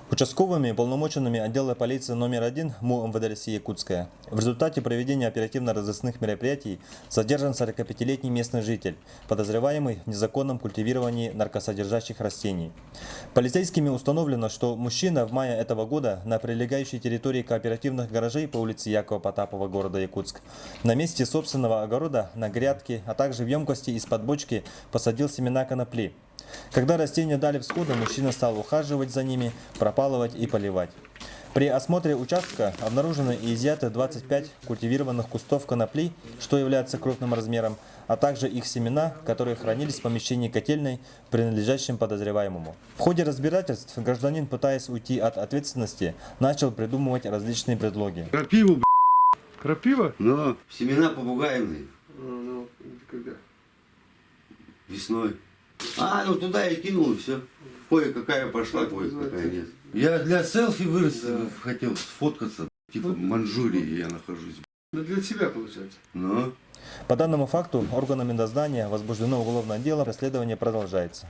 Участковыми полномоченными отдела полиции номер 1 МУ МВД России Якутская в результате проведения оперативно-розыскных мероприятий задержан 45-летний местный житель, подозреваемый в незаконном культивировании наркосодержащих растений. Полицейскими установлено, что мужчина в мае этого года на прилегающей территории кооперативных гаражей по улице Якова Потапова города Якутск на месте собственного огорода на грядке, а также в емкости из-под бочки посадил семена конопли. Когда растения дали всходы, мужчина стал ухаживать за ними, пропалывать и поливать. При осмотре участка обнаружены и изъяты 25 культивированных кустов конопли, что является крупным размером, а также их семена, которые хранились в помещении котельной, принадлежащем подозреваемому. В ходе разбирательств гражданин, пытаясь уйти от ответственности, начал придумывать различные предлоги. Крапиву, Крапива? Ну, семена побугаемые. Ну, когда? Весной. Ну туда я кинул, и все. Кое-какая пошла, кое-какая нет. Я для селфи вырастил, хотел сфоткаться. Типа в Манчжурии я нахожусь. Ну, для тебя, получается. Ну. По данному факту органами дознания возбуждено уголовное дело, расследование продолжается.